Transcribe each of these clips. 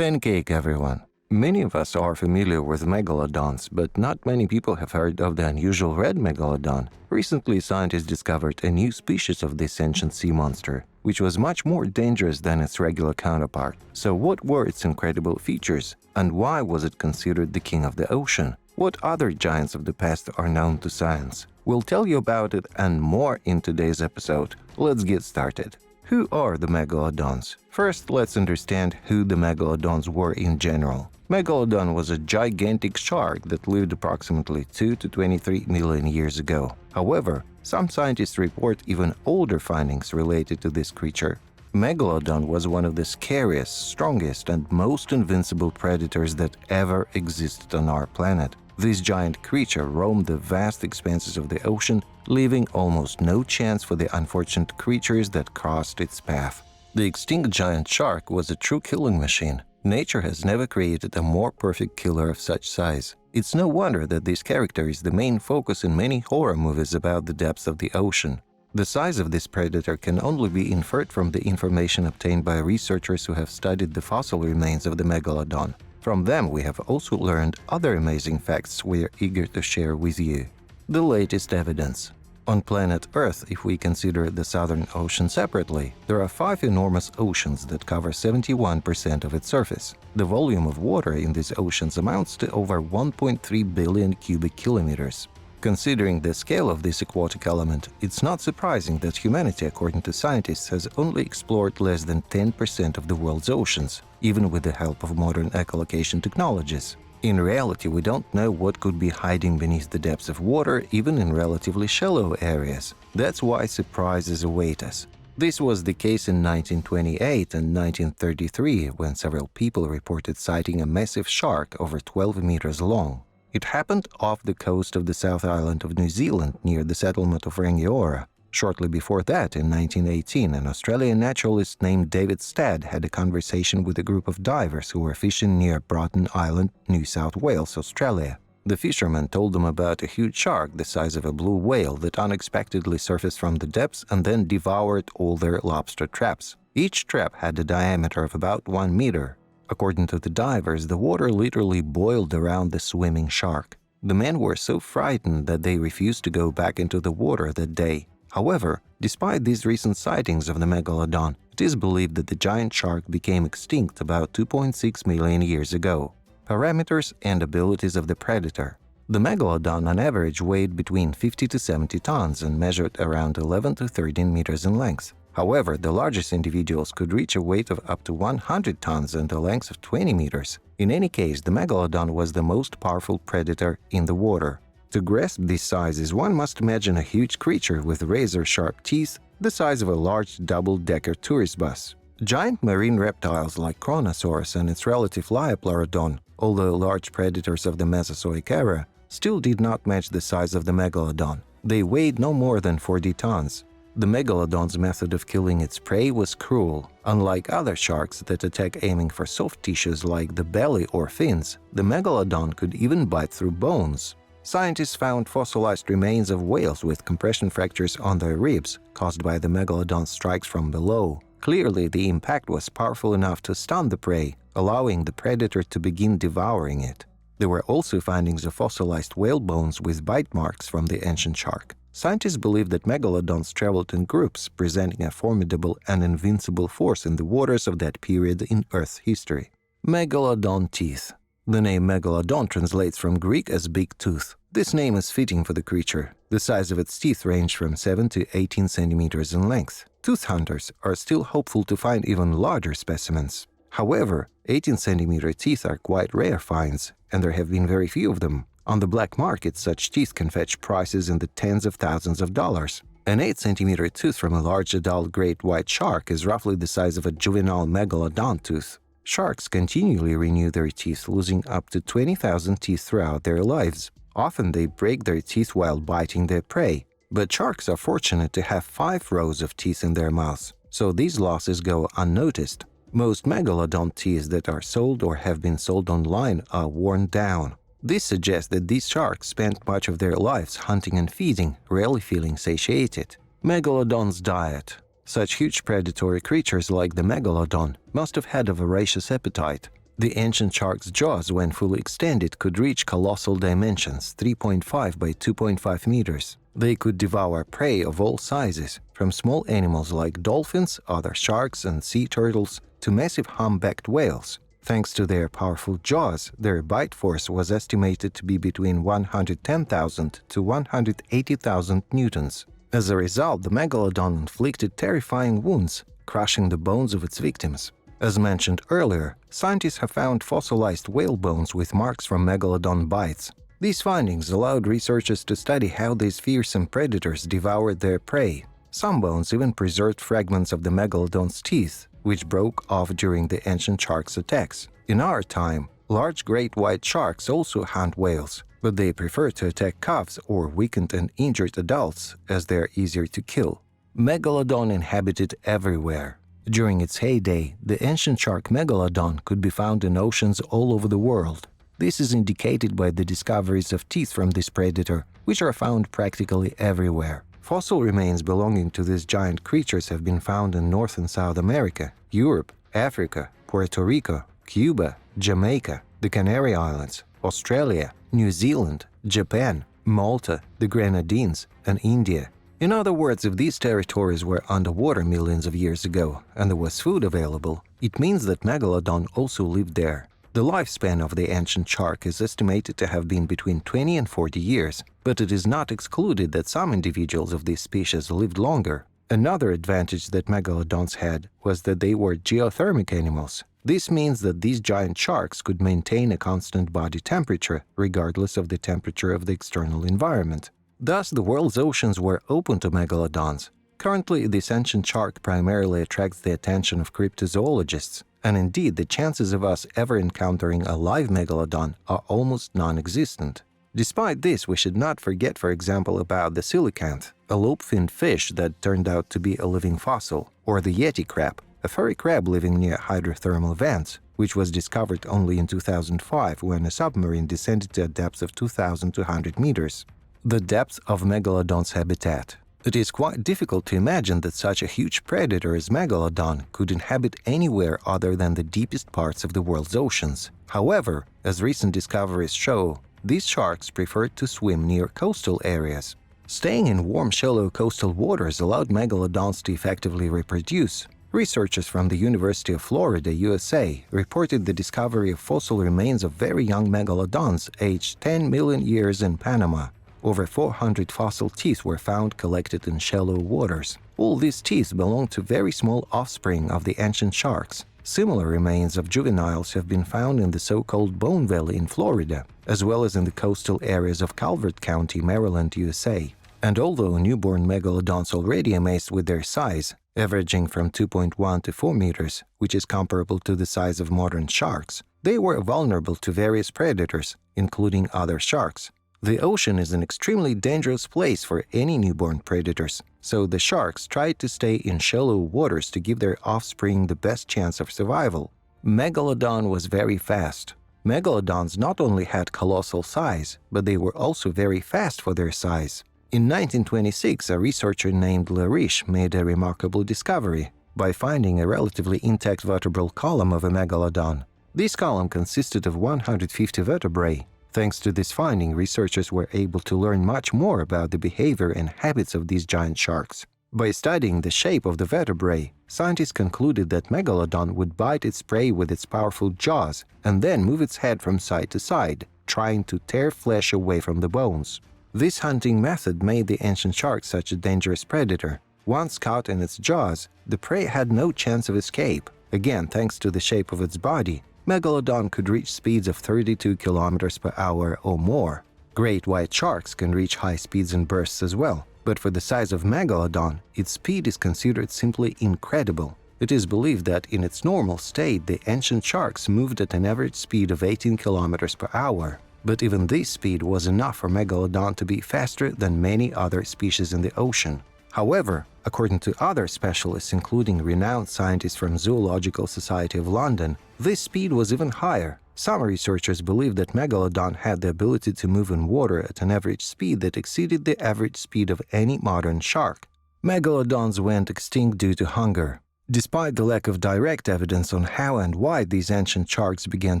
Pancake, everyone! Many of us are familiar with megalodons, but not many people have heard of the unusual red megalodon. Recently, scientists discovered a new species of this ancient sea monster, which was much more dangerous than its regular counterpart. So what were its incredible features, and why was it considered the king of the ocean? What other giants of the past are known to science? We'll tell you about it and more in today's episode. Let's get started. Who are the megalodons? First, let's understand who the megalodons were in general. Megalodon was a gigantic shark that lived approximately 2 to 23 million years ago. However, some scientists report even older findings related to this creature. Megalodon was one of the scariest, strongest, and most invincible predators that ever existed on our planet. This giant creature roamed the vast expanses of the ocean, leaving almost no chance for the unfortunate creatures that crossed its path. The extinct giant shark was a true killing machine. Nature has never created a more perfect killer of such size. It's no wonder that this character is the main focus in many horror movies about the depths of the ocean. The size of this predator can only be inferred from the information obtained by researchers who have studied the fossil remains of the megalodon. From them, we have also learned other amazing facts we are eager to share with you. The latest evidence. On planet Earth, if we consider the Southern Ocean separately, there are 5 enormous oceans that cover 71% of its surface. The volume of water in these oceans amounts to over 1.3 billion cubic kilometers. Considering the scale of this aquatic element, it's not surprising that humanity, according to scientists, has only explored less than 10% of the world's oceans, even with the help of modern echolocation technologies. In reality, we don't know what could be hiding beneath the depths of water, even in relatively shallow areas. That's why surprises await us. This was the case in 1928 and 1933, when several people reported sighting a massive shark over 12 meters long. It happened off the coast of the South Island of New Zealand near the settlement of Rangiora. Shortly before that, in 1918, an Australian naturalist named David Stead had a conversation with a group of divers who were fishing near Broughton Island, New South Wales, Australia. The fishermen told them about a huge shark the size of a blue whale that unexpectedly surfaced from the depths and then devoured all their lobster traps. Each trap had a diameter of about 1 meter. According to the divers, the water literally boiled around the swimming shark. The men were so frightened that they refused to go back into the water that day. However, despite these recent sightings of the megalodon, it is believed that the giant shark became extinct about 2.6 million years ago. Parameters and abilities of the predator. The megalodon on average weighed between 50 to 70 tons and measured around 11 to 13 meters in length. However, the largest individuals could reach a weight of up to 100 tons and a length of 20 meters. In any case, the megalodon was the most powerful predator in the water. To grasp these sizes, one must imagine a huge creature with razor-sharp teeth the size of a large double-decker tourist bus. Giant marine reptiles like Kronosaurus and its relative Liopleurodon, although large predators of the Mesozoic era, still did not match the size of the megalodon. They weighed no more than 40 tons. The megalodon's method of killing its prey was cruel. Unlike other sharks that attack aiming for soft tissues like the belly or fins, the megalodon could even bite through bones. Scientists found fossilized remains of whales with compression fractures on their ribs caused by the megalodon's strikes from below. Clearly, the impact was powerful enough to stun the prey, allowing the predator to begin devouring it. There were also findings of fossilized whale bones with bite marks from the ancient shark. Scientists believe that megalodons traveled in groups, presenting a formidable and invincible force in the waters of that period in Earth's history. Megalodon Teeth. The name Megalodon translates from Greek as big tooth. This name is fitting for the creature. The size of its teeth range from 7 to 18 centimeters in length. Tooth hunters are still hopeful to find even larger specimens. However, 18-centimeter teeth are quite rare finds, and there have been very few of them. On the black market, such teeth can fetch prices in the tens of thousands of dollars. An 8-centimeter tooth from a large adult great white shark is roughly the size of a juvenile megalodon tooth. Sharks continually renew their teeth, losing up to 20,000 teeth throughout their lives. Often they break their teeth while biting their prey, but sharks are fortunate to have 5 rows of teeth in their mouths, so these losses go unnoticed. Most megalodon teeth that are sold or have been sold online are worn down. This suggests that these sharks spent much of their lives hunting and feeding, rarely feeling satiated. Megalodon's diet. Such huge predatory creatures like the megalodon must have had a voracious appetite. The ancient shark's jaws, when fully extended, could reach colossal dimensions, 3.5 by 2.5 meters. They could devour prey of all sizes, from small animals like dolphins, other sharks, and sea turtles, to massive humpbacked whales. Thanks to their powerful jaws, their bite force was estimated to be between 110,000 to 180,000 newtons. As a result, the Megalodon inflicted terrifying wounds, crushing the bones of its victims. As mentioned earlier, scientists have found fossilized whale bones with marks from Megalodon bites. These findings allowed researchers to study how these fearsome predators devoured their prey. Some bones even preserved fragments of the Megalodon's teeth, which broke off during the ancient shark's attacks. In our time, large great white sharks also hunt whales, but they prefer to attack calves or weakened and injured adults, as they are easier to kill. Megalodon inhabited everywhere. During its heyday, the ancient shark Megalodon could be found in oceans all over the world. This is indicated by the discoveries of teeth from this predator, which are found practically everywhere. Fossil remains belonging to these giant creatures have been found in North and South America, Europe, Africa, Puerto Rico, Cuba, Jamaica, the Canary Islands, Australia, New Zealand, Japan, Malta, the Grenadines, and India. In other words, if these territories were underwater millions of years ago and there was food available, it means that Megalodon also lived there. The lifespan of the ancient shark is estimated to have been between 20 and 40 years, but it is not excluded that some individuals of this species lived longer. Another advantage that Megalodons had was that they were geothermic animals. This means that these giant sharks could maintain a constant body temperature regardless of the temperature of the external environment. Thus, the world's oceans were open to Megalodons. Currently, this ancient shark primarily attracts the attention of cryptozoologists, and indeed the chances of us ever encountering a live Megalodon are almost non-existent. Despite this, we should not forget, for example, about the coelacanth, a lobe-finned fish that turned out to be a living fossil, or the yeti crab, a furry crab living near hydrothermal vents, which was discovered only in 2005 when a submarine descended to a depth of 2,200 meters. The depth of Megalodon's habitat. It is quite difficult to imagine that such a huge predator as Megalodon could inhabit anywhere other than the deepest parts of the world's oceans. However, as recent discoveries show, these sharks preferred to swim near coastal areas. Staying in warm, shallow coastal waters allowed Megalodons to effectively reproduce. Researchers from the University of Florida, USA, reported the discovery of fossil remains of very young Megalodons aged 10 million years in Panama. Over 400 fossil teeth were found collected in shallow waters. All these teeth belong to very small offspring of the ancient sharks. Similar remains of juveniles have been found in the so-called Bone Valley in Florida, as well as in the coastal areas of Calvert County, Maryland, USA. And although newborn Megalodons already amazed with their size, averaging from 2.1 to 4 meters, which is comparable to the size of modern sharks, they were vulnerable to various predators, including other sharks. The ocean is an extremely dangerous place for any newborn predators, so the sharks tried to stay in shallow waters to give their offspring the best chance of survival. Megalodon was very fast. Megalodons not only had colossal size, but they were also very fast for their size. In 1926, a researcher named Lariche made a remarkable discovery by finding a relatively intact vertebral column of a Megalodon. This column consisted of 150 vertebrae. Thanks to this finding, researchers were able to learn much more about the behavior and habits of these giant sharks. By studying the shape of the vertebrae, scientists concluded that Megalodon would bite its prey with its powerful jaws and then move its head from side to side, trying to tear flesh away from the bones. This hunting method made the ancient shark such a dangerous predator. Once caught in its jaws, the prey had no chance of escape. Again, thanks to the shape of its body, Megalodon could reach speeds of 32 km per hour or more. Great white sharks can reach high speeds in bursts as well, but for the size of Megalodon, its speed is considered simply incredible. It is believed that in its normal state, the ancient sharks moved at an average speed of 18 km per hour. But even this speed was enough for Megalodon to be faster than many other species in the ocean. However, according to other specialists, including renowned scientists from Zoological Society of London, this speed was even higher. Some researchers believe that Megalodon had the ability to move in water at an average speed that exceeded the average speed of any modern shark. Megalodons went extinct due to hunger. Despite the lack of direct evidence on how and why these ancient sharks began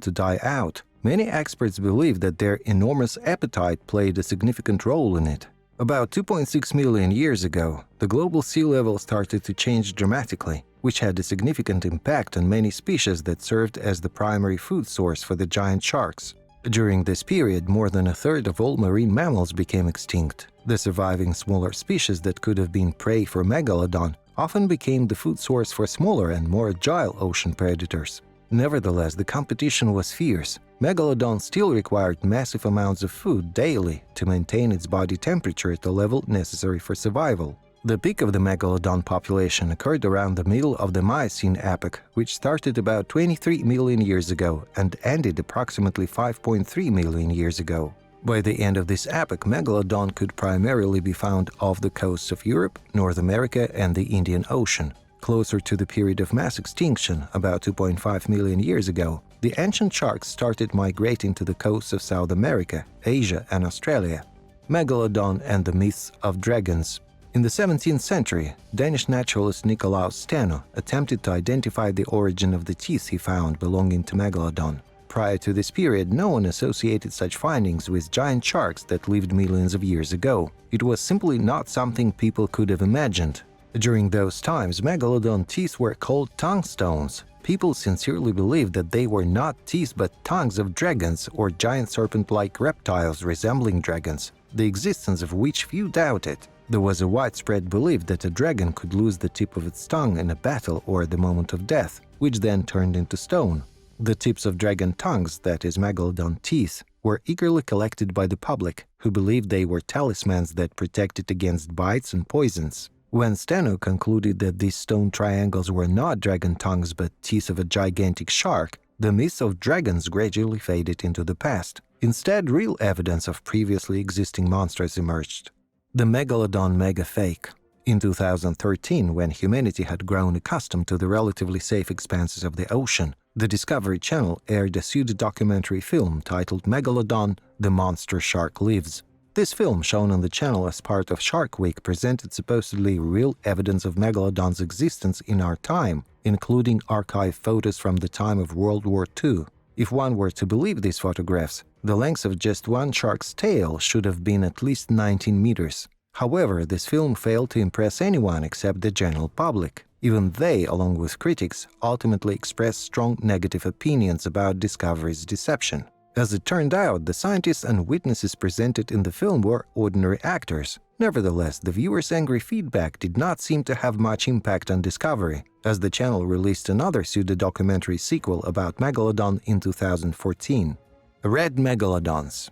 to die out, many experts believe that their enormous appetite played a significant role in it. About 2.6 million years ago, the global sea level started to change dramatically, which had a significant impact on many species that served as the primary food source for the giant sharks. During this period, more than a third of all marine mammals became extinct. The surviving smaller species that could have been prey for Megalodon often became the food source for smaller and more agile ocean predators. Nevertheless, the competition was fierce. Megalodon still required massive amounts of food daily to maintain its body temperature at the level necessary for survival. The peak of the Megalodon population occurred around the middle of the Miocene epoch, which started about 23 million years ago and ended approximately 5.3 million years ago. By the end of this epoch, Megalodon could primarily be found off the coasts of Europe, North America, and the Indian Ocean. Closer to the period of mass extinction, about 2.5 million years ago, the ancient sharks started migrating to the coasts of South America, Asia, and Australia. Megalodon and the myths of dragons. In the 17th century, Danish naturalist Nicolaus Steno attempted to identify the origin of the teeth he found belonging to Megalodon. Prior to this period, no one associated such findings with giant sharks that lived millions of years ago. It was simply not something people could have imagined. During those times, Megalodon teeth were called tongue stones. People sincerely believed that they were not teeth but tongues of dragons or giant serpent-like reptiles resembling dragons, the existence of which few doubted. There was a widespread belief that a dragon could lose the tip of its tongue in a battle or at the moment of death, which then turned into stone. The tips of dragon tongues, that is Megalodon teeth, were eagerly collected by the public, who believed they were talismans that protected against bites and poisons. When Steno concluded that these stone triangles were not dragon tongues but teeth of a gigantic shark, the myth of dragons gradually faded into the past. Instead, real evidence of previously existing monsters emerged. The Megalodon Megafake. In 2013, when humanity had grown accustomed to the relatively safe expanses of the ocean, the Discovery Channel aired a pseudo-documentary film titled Megalodon: The Monster Shark Lives. This film, shown on the channel as part of Shark Week, presented supposedly real evidence of Megalodon's existence in our time, including archive photos from the time of World War II. If one were to believe these photographs, the length of just one shark's tail should have been at least 19 meters. However, this film failed to impress anyone except the general public. Even they, along with critics, ultimately expressed strong negative opinions about Discovery's deception. As it turned out, the scientists and witnesses presented in the film were ordinary actors. Nevertheless, the viewers' angry feedback did not seem to have much impact on Discovery, as the channel released another pseudo-documentary sequel about Megalodon in 2014. Red Megalodons.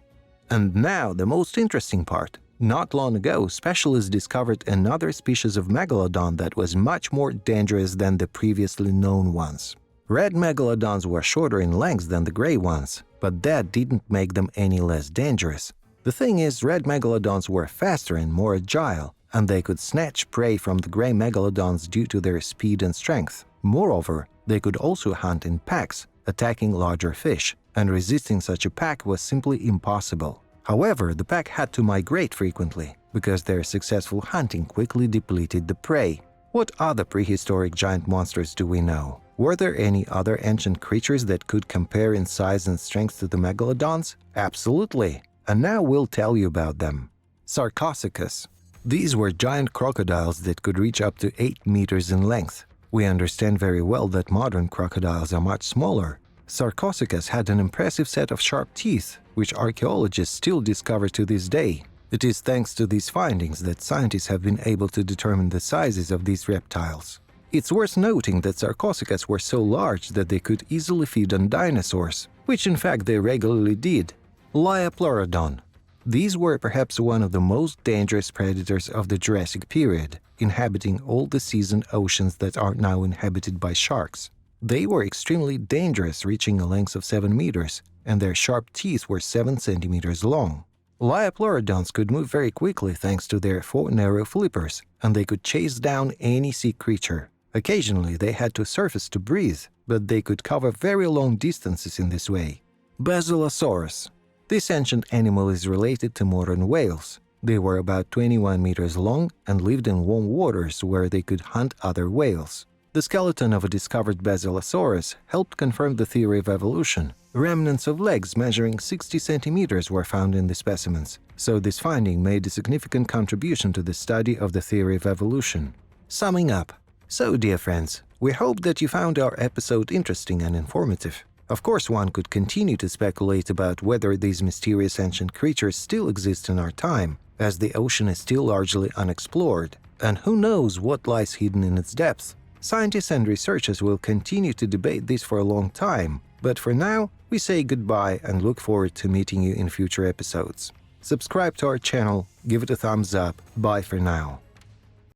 And now the most interesting part. Not long ago, specialists discovered another species of Megalodon that was much more dangerous than the previously known ones. Red Megalodons were shorter in length than the gray ones, but that didn't make them any less dangerous. The thing is, red Megalodons were faster and more agile, and they could snatch prey from the gray Megalodons due to their speed and strength. Moreover, they could also hunt in packs, attacking larger fish, and resisting such a pack was simply impossible. However, the pack had to migrate frequently, because their successful hunting quickly depleted the prey. What other prehistoric giant monsters do we know? Were there any other ancient creatures that could compare in size and strength to the Megalodons? Absolutely! And now we'll tell you about them. Sarcosuchus. These were giant crocodiles that could reach up to 8 meters in length. We understand very well that modern crocodiles are much smaller. Sarcosuchus had an impressive set of sharp teeth, which archaeologists still discover to this day. It is thanks to these findings that scientists have been able to determine the sizes of these reptiles. It's worth noting that Sarcosuchus were so large that they could easily feed on dinosaurs, which in fact they regularly did. Liopleurodon. These were perhaps one of the most dangerous predators of the Jurassic period, inhabiting all the seas and oceans that are now inhabited by sharks. They were extremely dangerous, reaching a length of 7 meters, and their sharp teeth were 7 centimeters long. Liopleurodons could move very quickly thanks to their 4 narrow flippers, and they could chase down any sea creature. Occasionally they had to surface to breathe, but they could cover very long distances in this way. Basilosaurus. This ancient animal is related to modern whales. They were about 21 meters long and lived in warm waters where they could hunt other whales. The skeleton of a discovered Basilosaurus helped confirm the theory of evolution. Remnants of legs measuring 60 centimeters were found in the specimens, so this finding made a significant contribution to the study of the theory of evolution. Summing up, so dear friends, we hope that you found our episode interesting and informative. Of course, one could continue to speculate about whether these mysterious ancient creatures still exist in our time, as the ocean is still largely unexplored, and who knows what lies hidden in its depths. Scientists and researchers will continue to debate this for a long time, but for now, we say goodbye and look forward to meeting you in future episodes. Subscribe to our channel, give it a thumbs up. Bye for now.